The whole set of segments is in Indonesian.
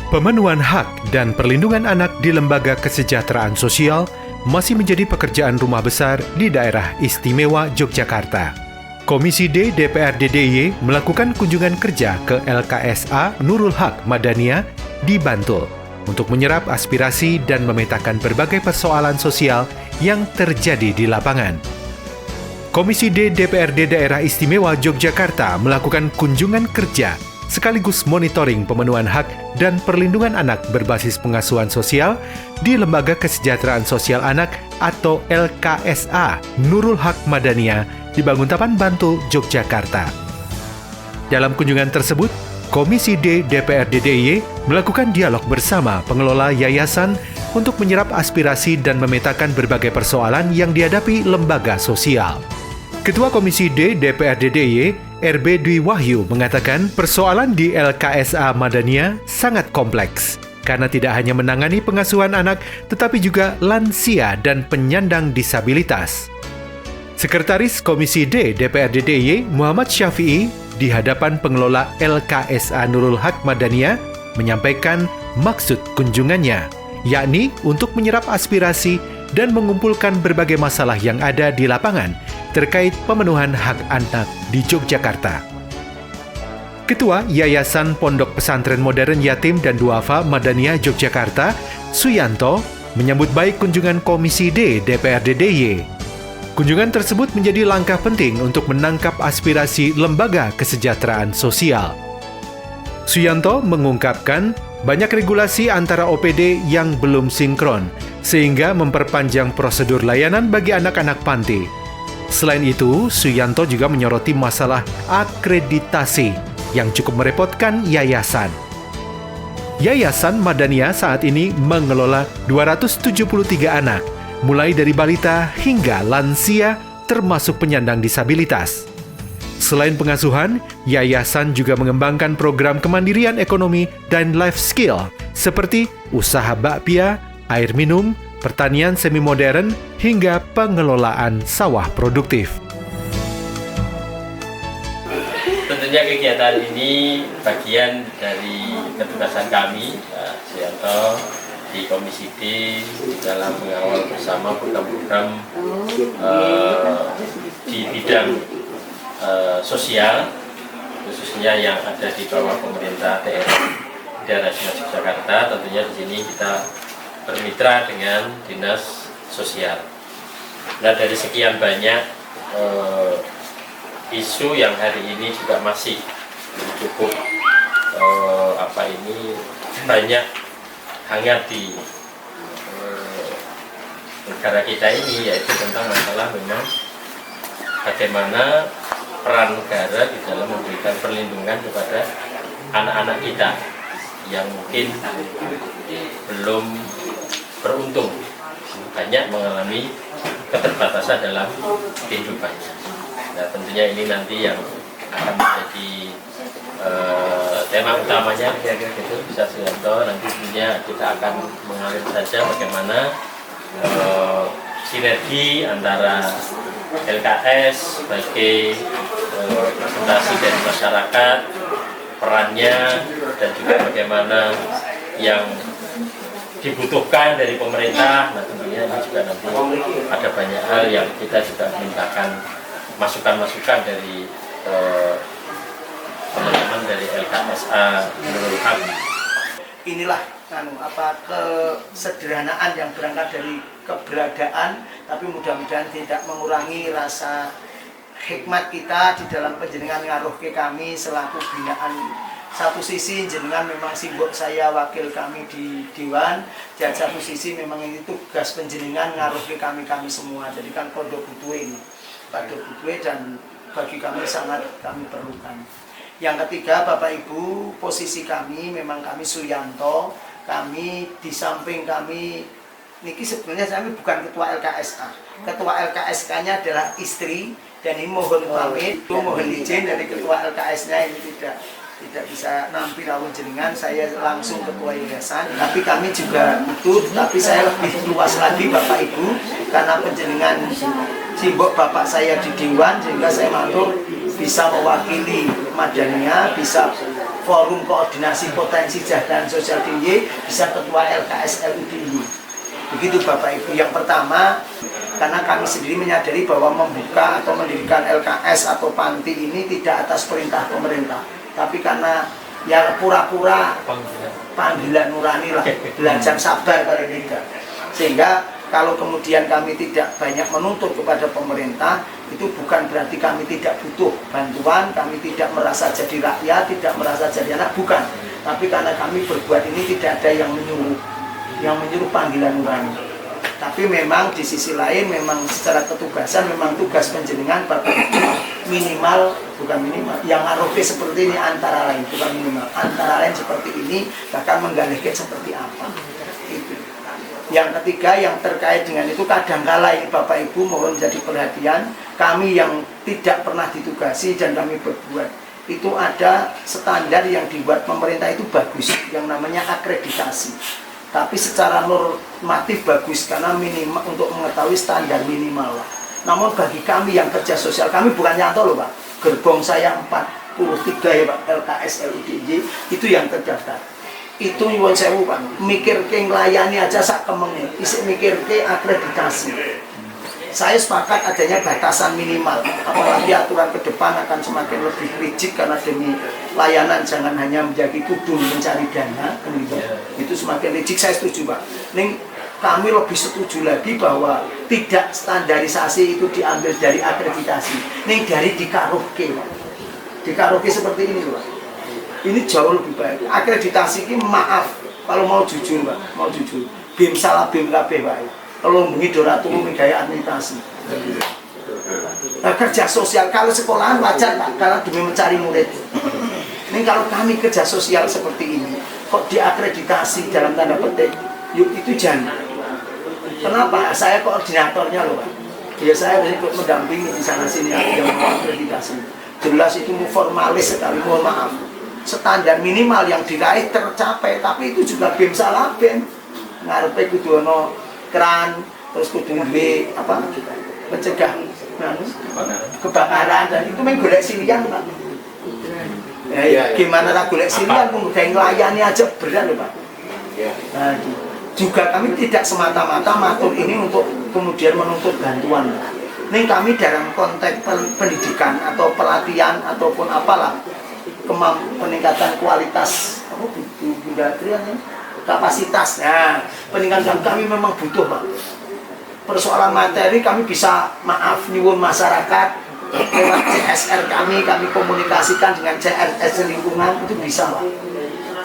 Pemenuhan hak dan perlindungan anak di Lembaga Kesejahteraan Sosial masih menjadi pekerjaan rumah besar di Daerah Istimewa Yogyakarta. Komisi D DPRD DIY melakukan kunjungan kerja ke LKSA Nurul Haq Madania di Bantul untuk menyerap aspirasi dan memetakan berbagai persoalan sosial yang terjadi di lapangan. Komisi D DPRD Daerah Istimewa Yogyakarta melakukan kunjungan kerja sekaligus monitoring pemenuhan hak dan perlindungan anak berbasis pengasuhan sosial di Lembaga Kesejahteraan Sosial Anak atau LKSA Nurul Haq Madania di Banguntapan Bantul, Yogyakarta. Dalam kunjungan tersebut, Komisi D DPRD DIY melakukan dialog bersama pengelola yayasan untuk menyerap aspirasi dan memetakan berbagai persoalan yang dihadapi lembaga sosial. Ketua Komisi D DPRD DIY RB Dwi Wahyu mengatakan persoalan di LKSA Madania sangat kompleks karena tidak hanya menangani pengasuhan anak tetapi juga lansia dan penyandang disabilitas. Sekretaris Komisi D DPRD DIY Muhammad Syafi'i di hadapan pengelola LKSA Nurul Haq Madania menyampaikan maksud kunjungannya, yakni untuk menyerap aspirasi dan mengumpulkan berbagai masalah yang ada di lapangan terkait pemenuhan hak anak di Yogyakarta. Ketua Yayasan Pondok Pesantren Modern Yatim dan Duafa Madania Yogyakarta, Suyanto, menyambut baik kunjungan Komisi D DPRD DIY. Kunjungan tersebut menjadi langkah penting untuk menangkap aspirasi lembaga kesejahteraan sosial. Suyanto mengungkapkan banyak regulasi antara OPD yang belum sinkron, sehingga memperpanjang prosedur layanan bagi anak-anak panti. Selain itu, Suyanto juga menyoroti masalah akreditasi yang cukup merepotkan yayasan. Yayasan Madania saat ini mengelola 273 anak, mulai dari balita hingga lansia termasuk penyandang disabilitas. Selain pengasuhan, yayasan juga mengembangkan program kemandirian ekonomi dan life skill seperti usaha bakpia, air minum, pertanian semi modern, hingga pengelolaan sawah produktif. Tentunya kegiatan ini bagian dari ketugasan kami, Pak Suyanto, di Komisi D dalam mengawal bersama program-program di bidang sosial, khususnya yang ada di bawah pemerintah daerah istimewa Yogyakarta. Tentunya di sini kita bermitra dengan dinas sosial. Nah, dari sekian banyak isu yang hari ini juga masih cukup banyak hangat di negara kita ini, yaitu tentang masalah memang bagaimana peran negara di dalam memberikan perlindungan kepada anak-anak kita yang mungkin belum beruntung, banyak mengalami keterbatasan dalam kehidupannya. Nah, tentunya ini nanti yang akan menjadi tema utamanya, kira-kira gitu bisa Suyanto. Nanti tentunya kita akan mengalir saja bagaimana sinergi antara LKS sebagai representasi dari masyarakat, perannya, dan juga bagaimana yang dibutuhkan dari pemerintah. Nah, tentunya ini juga nanti ada banyak hal yang kita juga mintakan masukan-masukan dari teman-teman dari LKSA Nurul Haq. Inilah kesederhanaan yang berangkat dari keberadaan, tapi mudah-mudahan tidak mengurangi rasa hikmat kita di dalam penjenengan ngaruh ke kami selaku binaan. Satu sisi jenengan memang simbol saya wakil kami di Dewan, dan satu sisi memang ini tugas penjenengan ngaruh ke kami semua. Jadi kan kodo butuhe ini, kodo butuhe, dan bagi kami sangat kami perlukan. Yang ketiga, Bapak Ibu, posisi kami memang kami Suyanto, kami di samping kami niki sebenarnya kami bukan ketua LKSA. Ketua LKSK-nya adalah istri, dan ini mohon pamit, mohon izin dari ketua LKS-nya ini tidak bisa nampil rawuh jenengan, saya langsung ketua yayasan. Tapi kami juga butuh, tapi saya lebih luas lagi Bapak Ibu, karena penjenengan simbok Bapak saya di Dewan, sehingga saya matur bisa mewakili Madania, bisa Forum Koordinasi Potensi Kesejahteraan Sosial DIY bisa ketua LKS LUDIY. Begitu Bapak Ibu. Yang pertama, karena kami sendiri menyadari bahwa membuka atau mendirikan LKS atau panti ini tidak atas perintah pemerintah, tapi karena ya pura-pura panggilan nurani lah, belajar sabar kali tidak. Sehingga kalau kemudian kami tidak banyak menuntut kepada pemerintah, itu bukan berarti kami tidak butuh bantuan, kami tidak merasa jadi rakyat, tidak merasa jadi anak, bukan. Tapi karena kami berbuat ini tidak ada yang menyuruh panggilan nurani. Tapi memang di sisi lain, memang secara ketugasan, memang tugas penjenengan Bapak Ibu minimal, bukan minimal, yang ngaruhi seperti ini antara lain, bukan minimal, antara lain seperti ini, bahkan menggalihkan seperti apa. Itu. Yang ketiga, yang terkait dengan itu, kadangkala ini Bapak Ibu mohon jadi perhatian, kami yang tidak pernah ditugasi dan kami berbuat, itu ada standar yang dibuat pemerintah itu bagus, yang namanya akreditasi. Tapi secara normatif bagus karena minimal untuk mengetahui standar minimal lah. Namun bagi kami yang kerja sosial, kami bukan nyanto loh Pak. Gerbong saya 43 ya Pak, LKS LUDIY itu yang terdaftar. Itu nyuwun sewu Pak, mikir ke nglayani aja sak kemengnya, isi mikir ke akreditasi. Saya sepakat adanya batasan minimal, apalagi aturan ke depan akan semakin lebih rigid karena demi layanan jangan hanya menjadi kudung mencari dana, itu semakin rigid. Saya setuju Pak. Ning kami lebih setuju lagi bahwa tidak standarisasi itu diambil dari akreditasi, ning dari dikaruhke Pak. Dikaruhke seperti ini Pak. Ini jauh lebih baik. Akreditasi ini maaf kalau mau jujur Pak, mau jujur. BIM salah BIM kabeh Pak. Kalau menghidora turun gaya administrasi. Nah, kerja sosial kalau sekolahan wajar Pak, karena demi mencari murid. Ini kalau kami kerja sosial seperti ini, kok diakreditasi dalam tanda petik, yuk itu jangan. Kenapa? Saya koordinatornya loh Pak. Ya saya ikut mendampingi di sana sini yang mau akreditasi. Jelas itu formalis sekali, mohon maaf. Standar minimal yang diraih tercapai, tapi itu juga BIM salah BIM. Ngarepe kudu ono keran, terus kudu apa mencegah kebakaran, dan itu main golek silian Pak. Ya, gimana lah golek silian, kemudian ngelayani aja berat loh Pak. Nah, juga kami tidak semata-mata matur ini untuk kemudian menuntut bantuan. Ini kami dalam konteks pendidikan atau pelatihan ataupun apalah peningkatan kualitas kapasitas. Nah, peningkatan kami memang butuh Pak. Persoalan materi kami bisa maaf nyuwun masyarakat lewat CSR kami komunikasikan dengan CSR lingkungan itu bisa Pak.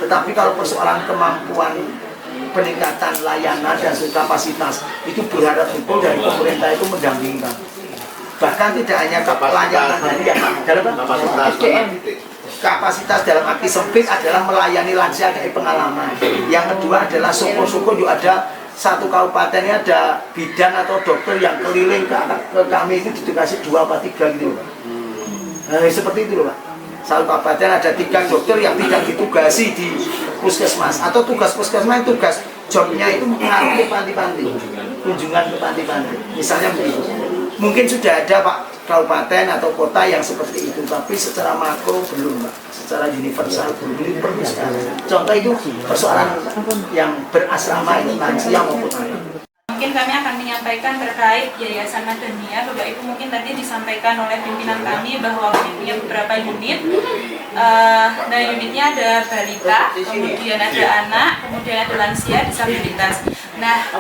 Tetapi kalau persoalan kemampuan peningkatan layanan dan kapasitas itu berharap betul dari pemerintah itu mendampingkan. Bahkan tidak hanya pelayanan dari yang dalam kapasitas dalam arti sempit adalah melayani lansia dari pengalaman. Yang kedua adalah syukur-syukur juga ada satu kabupatennya ada bidan atau dokter yang keliling ke kami itu dikasih 2 atau 3 gitu Pak. Nah, seperti itu loh Pak. Satu kabupaten ada 3 dokter yang tidak ditugasi di puskesmas, atau tugas puskesmas tugas jobnya itu mengarungi panti-panti, kunjungan ke panti-panti. Misalnya begitu. Mungkin sudah ada Pak kabupaten atau kota yang seperti itu, tapi secara makro belum Pak, secara universal belum. Ini perlu sekali. Contoh itu persoalan yang berasrama itu lansia maupun anak. Mungkin kami akan menyampaikan terkait Yayasan Madania. Bapak Ibu mungkin tadi disampaikan oleh pimpinan kami bahwa kami punya beberapa unit. Nah, unitnya ada balita, kemudian ada anak, kemudian ada lansia, disabilitas. Nah,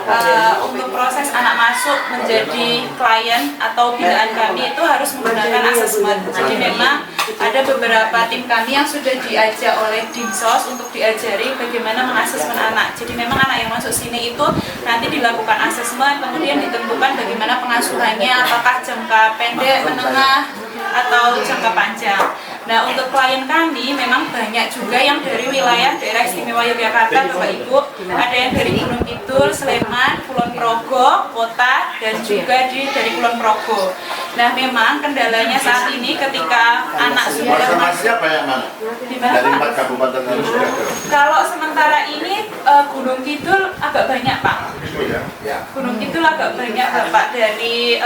untuk proses anak masuk menjadi klien atau binaan kami itu harus menggunakan asesmen. Jadi memang ada beberapa tim kami yang sudah diajak oleh Dinsos untuk diajari bagaimana mengasesmen anak. Jadi memang anak yang masuk sini itu nanti dilakukan asesmen, kemudian ditentukan bagaimana pengasuhannya, apakah jangka pendek, menengah, atau jangka panjang. Nah, untuk klien kami memang banyak juga yang dari wilayah daerah istimewa Yogyakarta, Bapak Ibu. Ada yang dari Gunung Kidul, Sleman, Kulon Progo, Kota, dan juga dari Kulon Progo. Nah, memang kendalanya saat ini ketika anak sudah informasinya banyak mana? Dari 4 kabupaten yang sudah ada. Kalau sementara ini Gunung Kidul agak banyak Pak. Gunung Kidul agak banyak Bapak, dari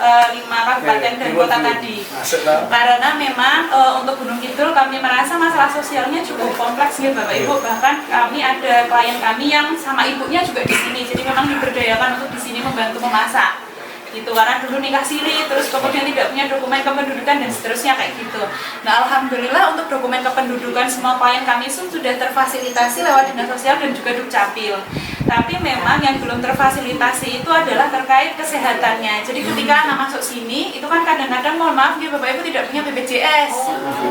5 kabupaten dan kota tadi. Karena memang untuk Gunung Kidul kami merasa masalah sosialnya cukup kompleks ya Bapak Ibu. Bahkan kami ada klien kami yang sama ibunya juga di sini. Jadi memang diberdayakan untuk di sini membantu memasak. Gitu, karena dulu nikah siri, terus kemudian tidak punya dokumen kependudukan dan seterusnya kayak gitu. Nah, alhamdulillah untuk dokumen kependudukan semua klien kami sudah terfasilitasi lewat dinas sosial dan juga dukcapil. Tapi memang yang belum terfasilitasi itu adalah terkait kesehatannya. Jadi ketika anak masuk sini, itu kan kadang-kadang mohon maaf ya Bapak Ibu tidak punya BPJS.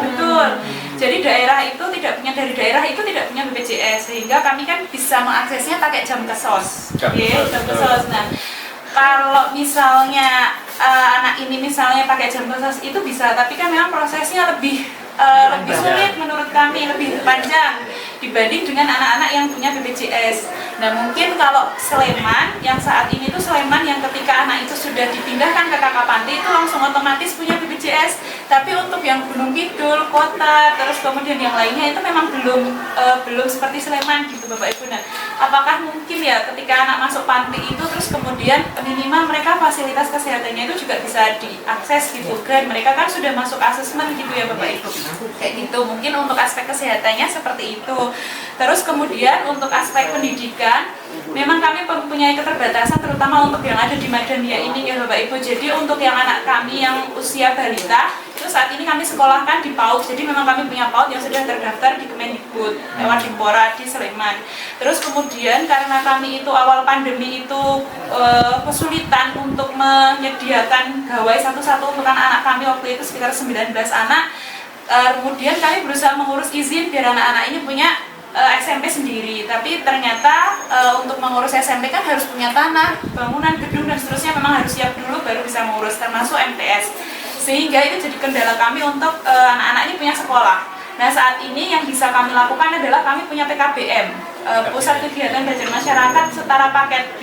Betul. Jadi daerah itu tidak punya punya BPJS, sehingga kami kan bisa mengaksesnya pakai jam kesos. Jam kesos. Nah, kalau misalnya anak ini misalnya pakai jam kesos itu bisa, tapi kan memang prosesnya lebih sulit menurut kami, lebih panjang dibanding dengan anak-anak yang punya BPJS. Nah mungkin kalau Sleman, yang saat ini tuh Sleman yang ketika anak itu sudah dipindahkan ke kakak panti itu langsung otomatis punya BPJS. Tapi untuk yang Gunung Kidul, kota, terus kemudian yang lainnya itu memang belum seperti Sleman gitu Bapak Ibu. Nah, apakah mungkin ya ketika anak masuk panti itu terus kemudian minimal mereka fasilitas kesehatannya itu juga bisa diakses gitu kan? Mereka kan sudah masuk asesmen gitu ya Bapak Ibu. Kayak gitu, mungkin untuk aspek kesehatannya seperti itu. Terus kemudian untuk aspek pendidikan, memang kami mempunyai keterbatasan terutama untuk yang ada di Madania ini ya Bapak Ibu. Jadi untuk yang anak kami yang usia balita, itu saat ini kami sekolahkan di PAUD. Jadi memang kami punya PAUD yang sudah terdaftar di Kemendikbud lewat Dimpora di Sleman. Terus kemudian karena kami itu awal pandemi itu kesulitan untuk menyediakan gawai satu-satu untuk anak-anak kami waktu itu sekitar 19 anak. Kemudian kami berusaha mengurus izin biar anak-anak ini punya SMP sendiri, tapi ternyata untuk mengurus SMP kan harus punya tanah, bangunan, gedung dan seterusnya, memang harus siap dulu baru bisa mengurus, termasuk MTS. Sehingga itu jadi kendala kami untuk anak-anak ini punya sekolah. Nah saat ini yang bisa kami lakukan adalah kami punya PKBM, Pusat Kegiatan Belajar Masyarakat Setara Paket B.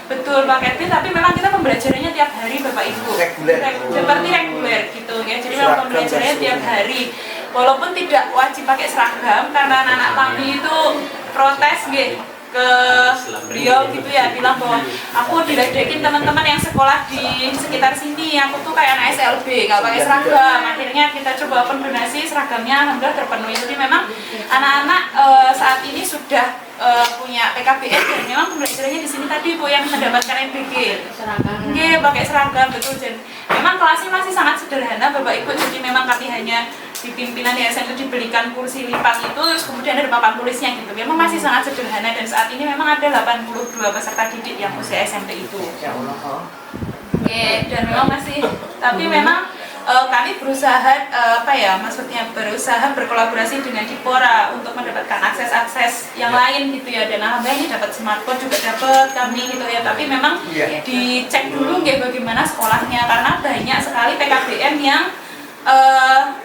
Betul, paket B, tapi memang kita pembelajarannya tiap hari Bapak Ibu. Seperti reguler gitu ya. Jadi memang pembelajarannya tiap hari. Walaupun tidak wajib pakai seragam karena anak-anak kami itu protes gitu ke beliau gitu ya, bilang bahwa aku diledekin teman-teman yang sekolah di sekitar sini, aku tuh kayak anak SLB nggak pakai seragam. Akhirnya kita coba open donasi, seragamnya alhamdulillah terpenuhi. Jadi memang anak-anak saat ini sudah punya PKBM dan memang pembelajarannya di sini tadi Bu yang mendapatkan MBG. Oke, pakai seragam betul. Dan memang kelasnya masih sangat sederhana Bapak Ibu. Jadi memang kami hanya di pimpinan yayasan itu dibelikan kursi lipat itu, terus kemudian ada papan tulisnya gitu. Memang masih sangat sederhana dan saat ini memang ada 82 peserta didik yang usia SMP itu. Oke, dan memang masih, tapi memang kami berusaha berusaha berkolaborasi dengan Dimpora untuk mendapatkan akses yang lain gitu ya. Dan alhamdulillah ini dapat smartphone juga dapat kami gitu ya. Tapi memang dicek dulu bagaimana sekolahnya, karena banyak sekali PKBM yang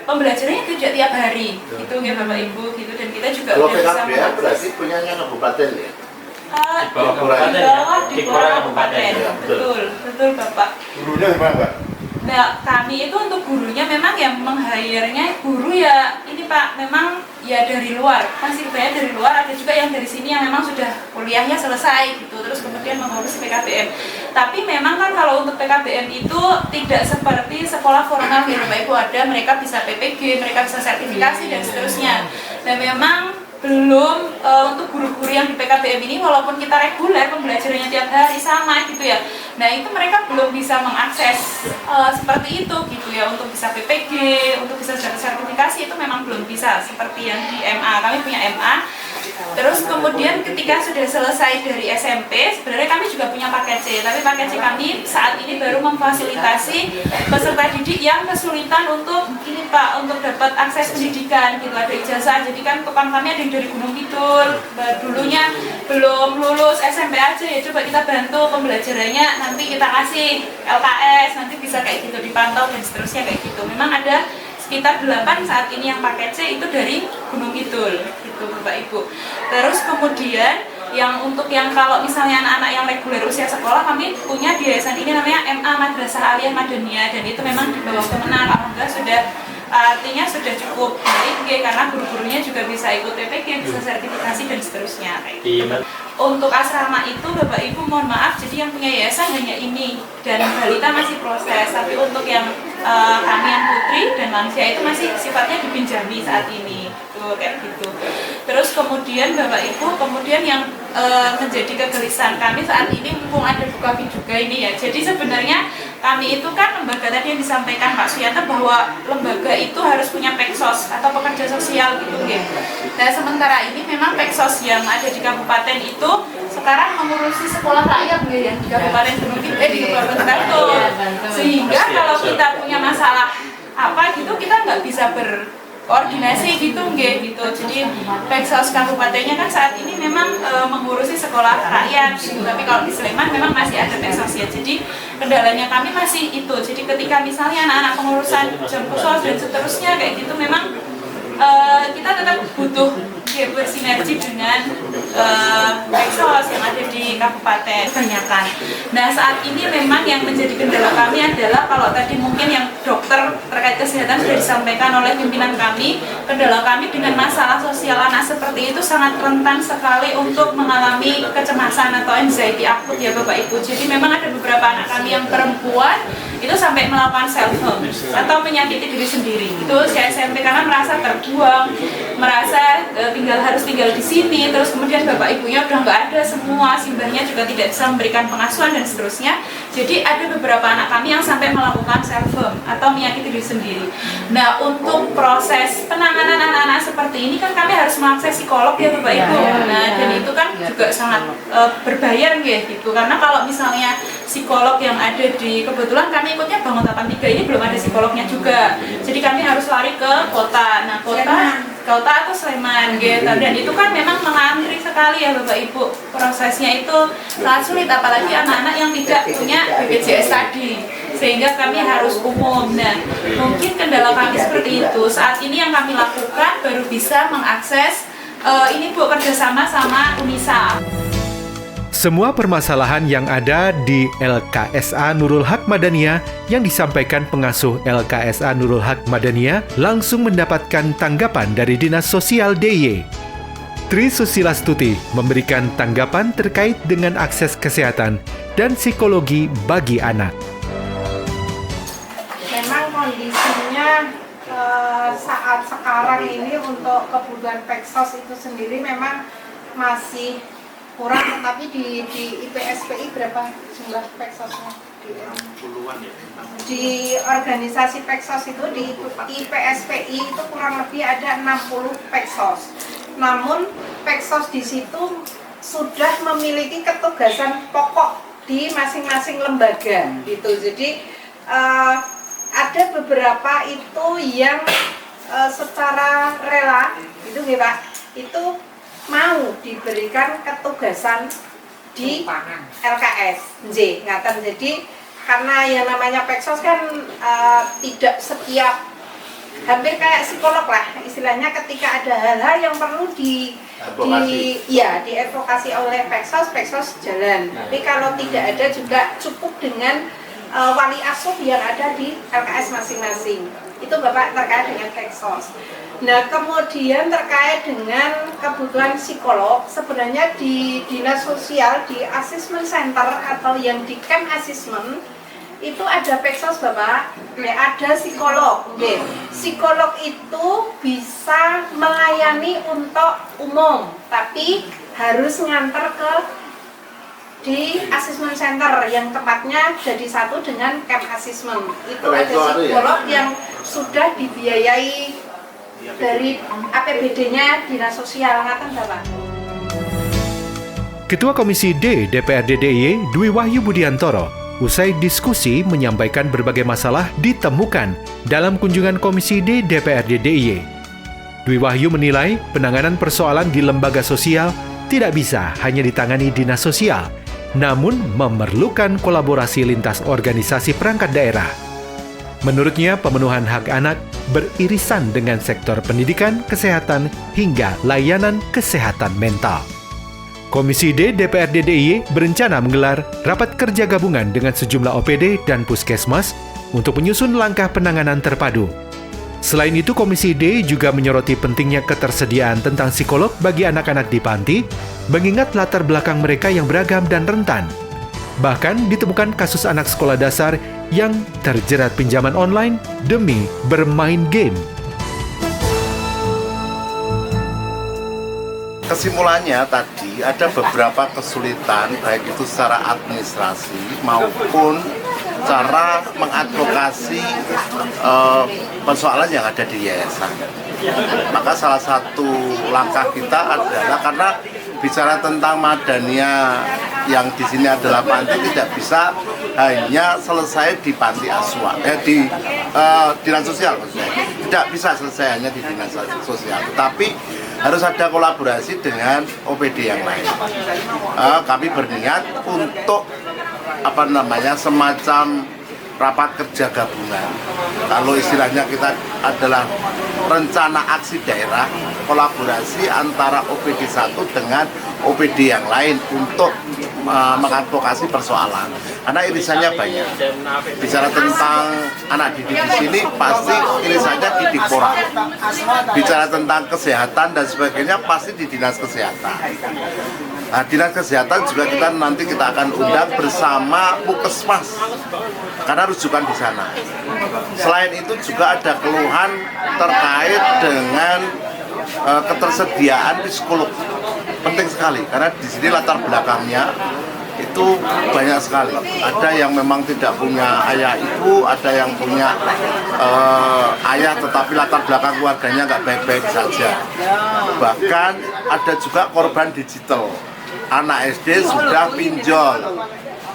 pembelajarannya tidak tiap hari gitu ya Bapak Ibu gitu. Dan kita juga kalau udah bisa PKBM berarti punyanya kabupaten ya? Di bawah kabupaten. Betul Bapak. Gurunya gimana Pak? Nah, kami itu untuk gurunya memang yang meng-hire-nya guru ya ini Pak, memang ya dari luar, masih banyak dari luar, ada juga yang dari sini yang memang sudah kuliahnya selesai gitu, terus kemudian mengurus PKBM. Tapi memang kan kalau untuk PKBM itu tidak seperti sekolah formal ya Bapak Ibu, ada mereka bisa PPG, mereka bisa sertifikasi dan seterusnya. Dan memang belum untuk guru-guru yang di PKBM ini, walaupun kita reguler pembelajarannya tiap hari sama gitu ya, nah itu mereka belum bisa mengakses seperti itu gitu ya, untuk bisa PPG, untuk bisa sertifikasi itu memang belum bisa seperti yang di MA. Kami punya MA. Terus kemudian ketika sudah selesai dari SMP, sebenarnya kami juga punya paket C, tapi paket C kami saat ini baru memfasilitasi peserta didik yang kesulitan untuk ini Pak, untuk dapat akses pendidikan gitu, ada ijazah. Jadi kan tukang kami ada yang dari Gunung Kidul, dulunya belum lulus SMP aja ya, coba kita bantu pembelajarannya, nanti kita kasih LKS, nanti bisa kayak gitu dipantau dan seterusnya kayak gitu. Memang ada sekitar 8 saat ini yang paket C itu dari Gunung Kidul gitu Bapak Ibu. Terus kemudian yang untuk yang kalau misalnya anak-anak yang reguler usia sekolah, kami punya di yayasan ini namanya MA Madrasah Aliyah Madania, dan itu memang di bawah Kemenang. Alhamdulillah sudah artinya sudah cukup baik karena guru-gurunya juga bisa ikut PPG, bisa sertifikasi dan seterusnya. Untuk asrama itu Bapak Ibu mohon maaf, jadi yang punya yayasan hanya ini dan balita masih proses, tapi untuk yang kami yang putri dan lansia itu masih sifatnya dipinjami saat ini, tuh kayak gitu. Terus kemudian Bapak Ibu, kemudian yang menjadi kegelisahan kami saat ini mumpung ada Bukavi juga ini ya. Jadi sebenarnya kami itu kan lembaga tadi yang disampaikan Pak Suyanto bahwa lembaga itu harus punya peksos atau pekerja sosial gitu ya. Nah sementara ini memang peksos yang ada di kabupaten itu sekarang mengurusi sekolah rakyat ya di Kabupaten Gunung Kidul, di Kabupaten Bantul. Sehingga kalau kita punya masalah apa gitu kita nggak bisa berkoordinasi gitu gitu. Jadi peksos kabupatennya kan saat ini memang mengurusi sekolah rakyat gitu. Tapi kalau di Sleman memang masih ada peksosnya. Jadi kendalanya kami masih itu. Jadi ketika misalnya anak-anak pengurusan jam khusus dan seterusnya kayak gitu memang kita tetap butuh bersinergi dengan peksos yang ada di kabupaten kebanyakan. Nah saat ini memang yang menjadi kendala kami adalah kalau tadi mungkin yang dokter terkait kesehatan sudah disampaikan oleh pimpinan kami, kendala kami dengan masalah sosial anak seperti itu sangat rentan sekali untuk mengalami kecemasan atau anxiety akut ya Bapak Ibu. Jadi memang ada beberapa anak kami yang perempuan itu sampai melakukan self harm atau menyakiti diri sendiri. Itu saya SMP karena merasa terbuang, merasa harus tinggal di sini, terus kemudian bapak ibunya udah nggak ada semua, simbahnya juga tidak bisa memberikan pengasuhan dan seterusnya. Jadi ada beberapa anak kami yang sampai melakukan self harm atau menyakiti diri sendiri. Nah untuk proses penanganan anak-anak seperti ini kan kami harus mengakses psikolog ya bapak ibu. Nah dan itu kan juga sangat berbayar gitu, karena kalau misalnya psikolog yang ada di kebetulan kami ikutnya Bangun 83 ini belum ada psikolognya juga. Jadi kami harus lari ke kota. Nah, kota atau Sleman gitu. Dan itu kan memang mengantri sekali ya Bapak Ibu. Prosesnya itu sangat sulit apalagi anak-anak yang tidak punya BPJS tadi. Sehingga kami harus umum. Nah, mungkin kendala kami seperti itu. Saat ini yang kami lakukan baru bisa mengakses ini Bu kerjasama sama Unisa. Semua permasalahan yang ada di LKSA Nurul Haq Madaniyah yang disampaikan pengasuh LKSA Nurul Haq Madaniyah langsung mendapatkan tanggapan dari Dinas Sosial DIY. Tri Susilastuti memberikan tanggapan terkait dengan akses kesehatan dan psikologi bagi anak. Memang kondisinya saat sekarang ini untuk kebutuhan peksos itu sendiri memang masih kurang, tetapi di IPSPI berapa jumlah peksosnya? Di organisasi peksos itu di IPSPI itu kurang lebih ada 60 peksos. Namun peksos di situ sudah memiliki ketugasan pokok di masing-masing lembaga gitu. Jadi ada beberapa itu yang secara rela itu ya Pak, itu mau diberikan ketugasan di LKS ngaten. Jadi karena yang namanya peksos kan tidak setiap, hampir kayak psikolog lah istilahnya, ketika ada hal-hal yang perlu diadvokasi oleh peksos jalan. Tapi kalau tidak ada juga cukup dengan wali asuh yang ada di LKS masing-masing. Itu Bapak terkait dengan peksos. Nah kemudian terkait dengan kebutuhan psikolog, sebenarnya di Dinas Sosial, di Assessment Center atau yang di Camp Assessment itu ada peksos Bapak, ada psikolog. Psikolog itu bisa melayani untuk umum, tapi harus nganter ke di Assessment Center yang tempatnya jadi satu dengan Camp Assessment. Itu ada psikolog yang sudah dibiayai dari APBD-nya Dinas Sosial, ngaten Bapak. Ketua Komisi D DPRD DIY Dwi Wahyu Budiantoro usai diskusi menyampaikan berbagai masalah ditemukan dalam kunjungan Komisi D DPRD DIY. Dwi Wahyu menilai penanganan persoalan di lembaga sosial tidak bisa hanya ditangani Dinas Sosial, namun memerlukan kolaborasi lintas organisasi perangkat daerah. Menurutnya, pemenuhan hak anak beririsan dengan sektor pendidikan, kesehatan, hingga layanan kesehatan mental. Komisi D DPRD DIY berencana menggelar rapat kerja gabungan dengan sejumlah OPD dan puskesmas untuk menyusun langkah penanganan terpadu. Selain itu, Komisi D juga menyoroti pentingnya ketersediaan tentang psikolog bagi anak-anak di panti, mengingat latar belakang mereka yang beragam dan rentan. Bahkan ditemukan kasus anak sekolah dasar yang terjerat pinjaman online demi bermain game. Kesimpulannya tadi ada beberapa kesulitan baik itu secara administrasi maupun cara mengadvokasi persoalan yang ada di yayasan. Maka salah satu langkah kita adalah karena bicara tentang Madania yang di sini adalah panti tidak bisa hanya selesai di panti asuhan, di dinas sosial maksudnya. Tidak bisa selesai hanya di dinas sosial, tapi harus ada kolaborasi dengan OPD yang lain. Kami berniat untuk semacam rapat kerja gabungan. Kalau istilahnya kita adalah rencana aksi daerah, kolaborasi antara OPD 1 dengan OPD yang lain untuk mengadvokasi persoalan. Karena irisannya banyak. Bicara tentang anak didik di sini pasti irisannya di Dikpora. Bicara tentang kesehatan dan sebagainya pasti di dinas kesehatan. Nah, dinas kesehatan juga nanti kita akan undang bersama Puskesmas karena rujukan di sana. Selain itu juga ada keluhan terkait dengan ketersediaan psikolog. Penting sekali karena di sini latar belakangnya itu banyak sekali. Ada yang memang tidak punya ayah ibu, ada yang punya ayah tetapi latar belakang keluarganya nggak baik-baik saja. Bahkan ada juga korban digital. Anak SD sudah pinjol.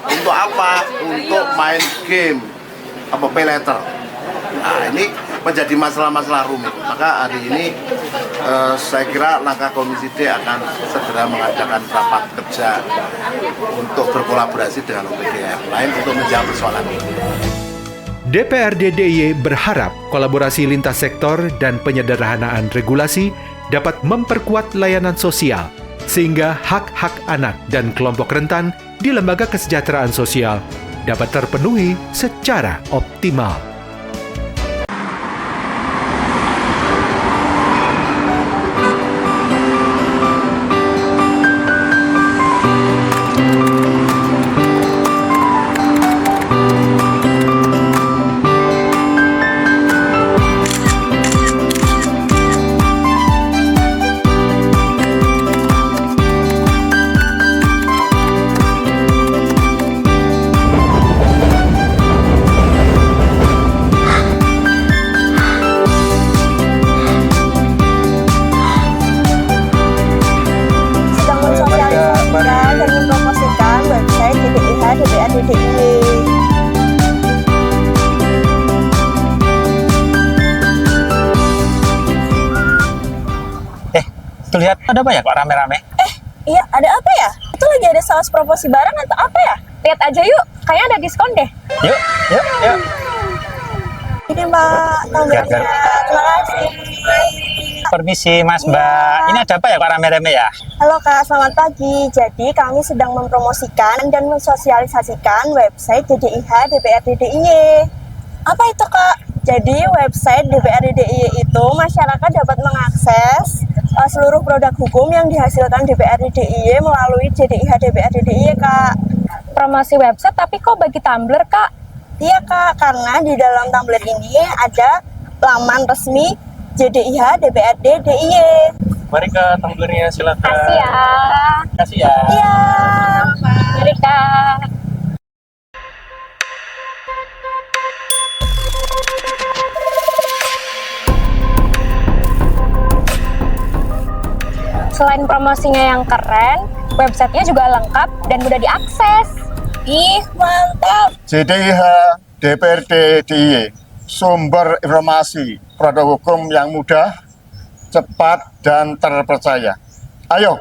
Untuk apa? Untuk main game, pay letter. Nah, ini menjadi masalah-masalah rumit. Maka hari ini saya kira langkah Komisi D akan segera mengadakan rapat kerja untuk berkolaborasi dengan OPD yang lain untuk menjawab persoalan ini. DPRD DIY berharap kolaborasi lintas sektor dan penyederhanaan regulasi dapat memperkuat layanan sosial sehingga hak-hak anak dan kelompok rentan di lembaga kesejahteraan sosial dapat terpenuhi secara optimal. Tuh lihat, ada apa ya kok rame-rame? Iya, ada apa ya? Itu lagi ada sales promosi barang atau apa ya? Lihat aja yuk, kayaknya ada diskon deh. Yuk. Ini Mbak, nomornya. Terima kasih. Permisi Mas Mbak, ini ada apa ya kok rame-rame ya? Halo Kak, selamat pagi. Jadi kami sedang mempromosikan dan mensosialisasikan website JDIH DPRD DIY. Apa itu Kak? Jadi website DPRD DIY itu masyarakat dapat mengakses seluruh produk hukum yang dihasilkan DPRD DIY melalui JDIH DPRD DIY Kak. Promosi website tapi kok bagi Tumblr Kak? Iya Kak, karena di dalam Tumblr ini ada laman resmi JDIH DPRD DIY. Mari ke Tumblr-nya silakan. Kasih ya. Kasih ya. Iya. Mari Kak. Selain promosinya yang keren, websitenya juga lengkap dan mudah diakses. Ih, mantap. JDIH DPRD DIY, sumber informasi produk hukum yang mudah, cepat, dan terpercaya. Ayo,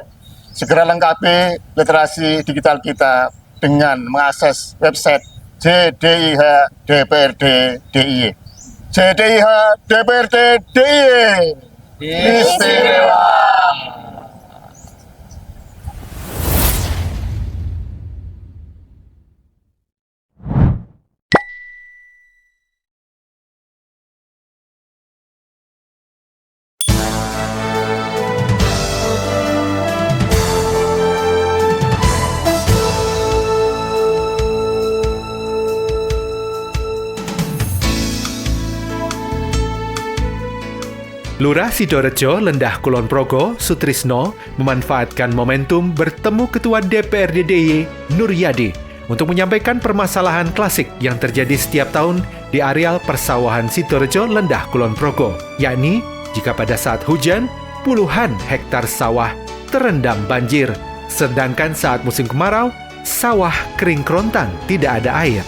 segera lengkapi literasi digital kita dengan mengakses website JDIH DPRD DIY. JDIH DPRD DIY. Istimewa. Lurah Sidorejo, Lendah Kulon Progo, Sutrisno, memanfaatkan momentum bertemu Ketua DPRD DIY, Nur Yadi, untuk menyampaikan permasalahan klasik yang terjadi setiap tahun di areal persawahan Sidorejo, Lendah Kulon Progo, yakni jika pada saat hujan, puluhan hektar sawah terendam banjir, sedangkan saat musim kemarau, sawah kering kerontang, tidak ada air.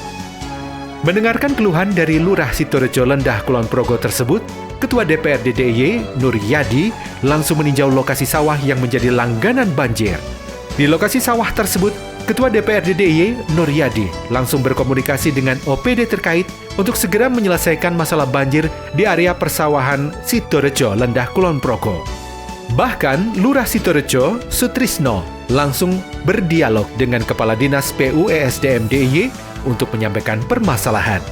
Mendengarkan keluhan dari Lurah Sidorejo, Lendah Kulon Progo tersebut, Ketua DPRD DIY, Nur Yadi, langsung meninjau lokasi sawah yang menjadi langganan banjir. Di lokasi sawah tersebut, Ketua DPRD DIY, Nur Yadi, langsung berkomunikasi dengan OPD terkait untuk segera menyelesaikan masalah banjir di area persawahan Sidorejo, Lendah Kulon Progo. Bahkan, Lurah Sidorejo, Sutrisno, langsung berdialog dengan Kepala Dinas PU ESDM DIY untuk menyampaikan permasalahan.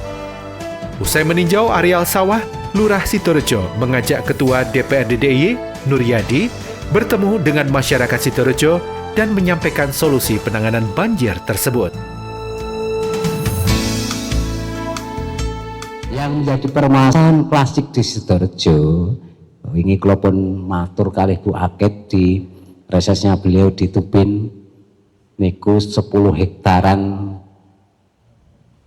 Usai meninjau areal sawah, Lurah Sidorejo mengajak Ketua DPRD DIY, Nur Yadi, bertemu dengan masyarakat Sidorejo dan menyampaikan solusi penanganan banjir tersebut. Yang menjadi permasalahan klasik di Sidorejo, ini kula pun matur kalih Bu Akid di resesnya beliau di Tubin, niku 10 hektaran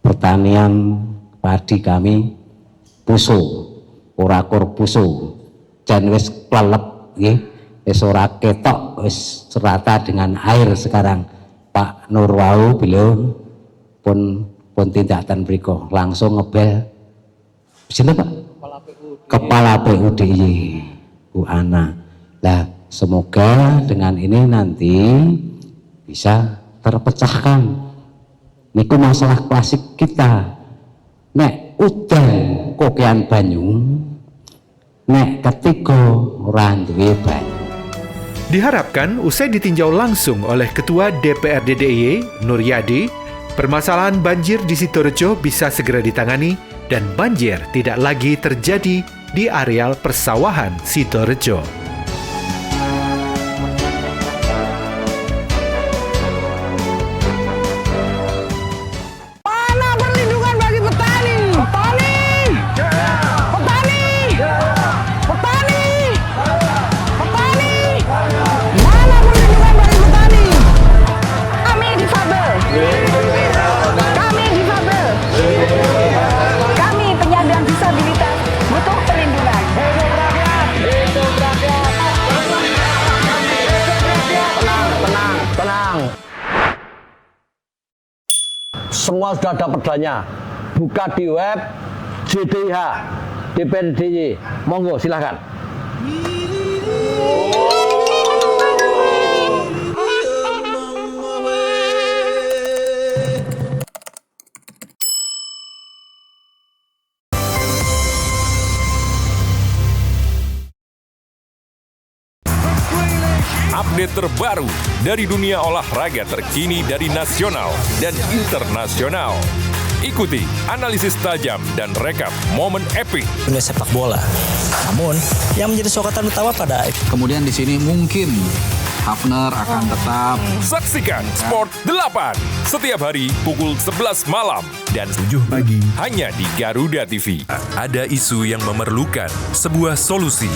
pertanian padi kami puso, ora kur puso, jan wis klelep nggih, wis ora ketok, wis serata dengan air sekarang. Pak Nur wau beliau pun tindakan mriku langsung ngebel sinten Pak? Kepala PU DIY, Bu Ana. Lah semoga dengan ini nanti bisa terpecahkan. Niku masalah klasik kita. Nek udan kokean banyu, nek ketiga ora duwe banyu. Diharapkan usai ditinjau langsung oleh Ketua DPRD DIY, Nur Yadi, permasalahan banjir di Sidorejo bisa segera ditangani dan banjir tidak lagi terjadi di areal persawahan Sidorejo. Semua sudah ada perdanya, buka di web JDIH DPRD DIY, monggo silahkan. Update terbaru dari dunia olahraga terkini dari nasional dan internasional. Ikuti analisis tajam dan rekap momen epik dunia sepak bola. Namun, yang menjadi sorotan utama pada kemudian di sini mungkin Hafner akan tetap. Saksikan Sport 8 setiap hari pukul 11 malam dan 7 pagi hanya di Garuda TV. Ada isu yang memerlukan sebuah solusi.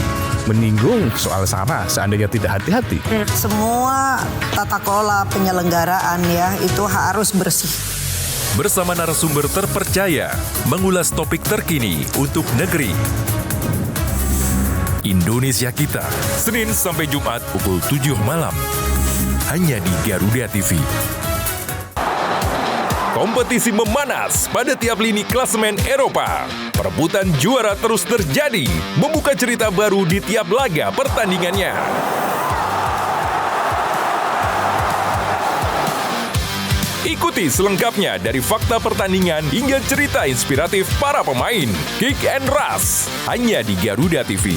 Menyinggung soal SARA seandainya tidak hati-hati. Semua tata kelola penyelenggaraan ya itu harus bersih. Bersama narasumber terpercaya, mengulas topik terkini untuk negeri. Indonesia Kita, Senin sampai Jumat pukul 7 malam. Hanya di Garuda TV. Kompetisi memanas pada tiap lini klasemen Eropa. Perebutan juara terus terjadi, membuka cerita baru di tiap laga pertandingannya. Ikuti selengkapnya dari fakta pertandingan hingga cerita inspiratif para pemain. Kick and Rush, hanya di Garuda TV.